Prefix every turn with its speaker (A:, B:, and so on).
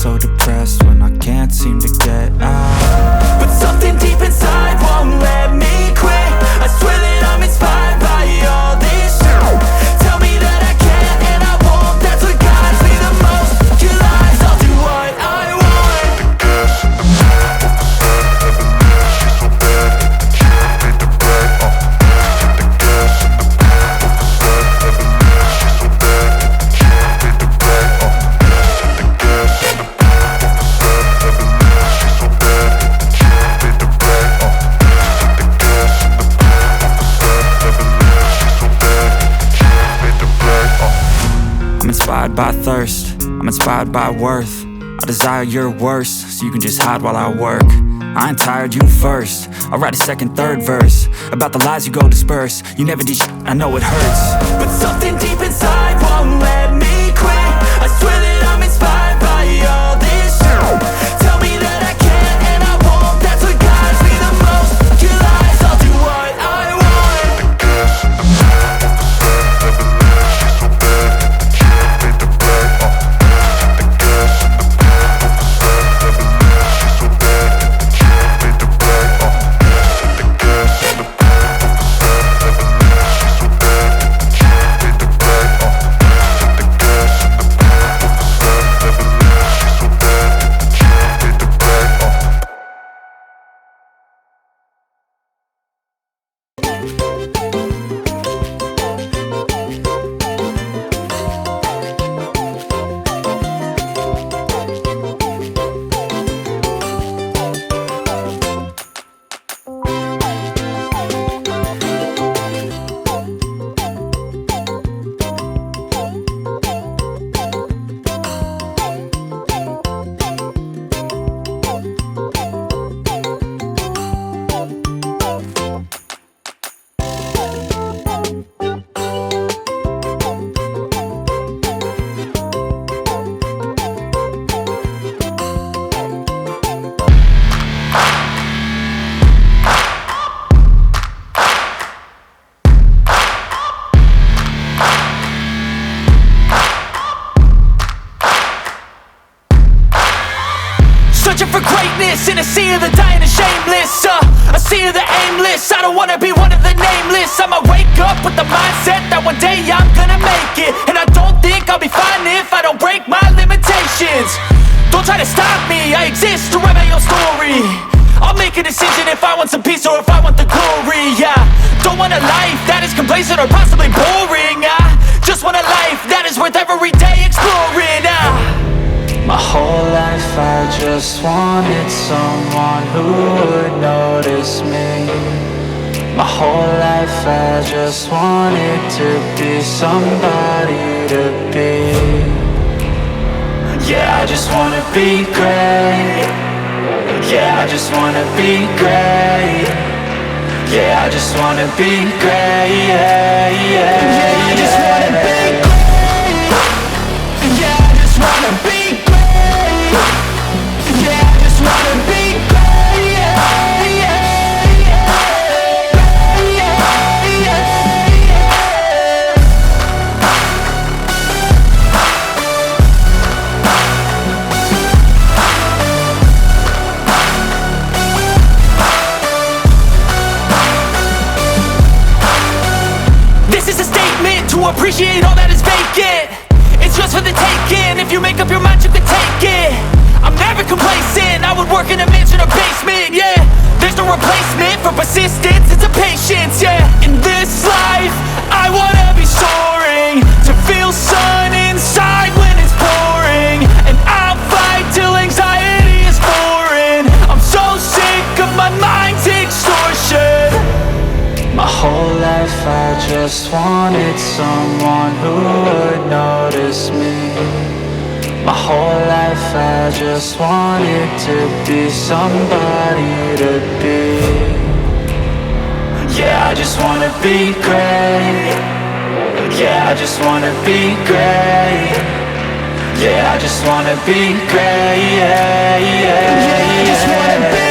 A: so depressed when I can't seem to get out. But something deep inside won't let me quit. I swear that I'm inspired by all this shit. Tell me that I can't and I won't. That's what guides me the most. Your lies, I'll do what I want. I'm inspired by thirst, I'm inspired by worth. I desire your worst, so you can just hide while I work. I ain't tired, you first. I'll write a second, third verse about the lies you go disperse. You never did shit, I know it hurts. But something deep inside won't let me quit. I swear that I'm inspired by all this shit. Tell me that I can't and I won't. That's what guides me the most. Your lies, I'll do what I want. Searching for greatness in a sea of the dying and shameless, a sea of the aimless. I don't wanna be one of the nameless. I'ma wake up with the mindset that one day I'm gonna make it. And I don't think I'll be fine if I don't break my limitations. Don't try to stop me, I exist to write my own story. I'll make a decision if I want some peace or if I want the glory. Yeah, don't want a life that is complacent or possibly boring. I just want a life that is worth every day exploring. My whole life I just wanted someone who would notice me. My whole life I just wanted to be somebody to be. Yeah, I just wanna be great. Yeah, I just wanna be great. Yeah, I just wanna be great. Yeah, I just wanna be great. Yeah, I just wanna be great. Yeah, I just wanna be great. This is a statement to appreciate all that is vacant. It's just for the taking. If you make up your mind, you can take it. I'm never complacent. I would work in a mansion or basement. Yeah, there's no replacement for persistence. It's a patience. Yeah, in this life I wanna be soaring, to feel sun inside when it's pouring. And I'll fight till anxiety is foreign. I'm so sick of my mind's extortion. My whole life I just wanted someone who would notice me. My whole life I just wanted to be somebody to be. Yeah, I just wanna be great. Yeah, I just wanna be great. Yeah, I just wanna be great. Yeah, I just wanna be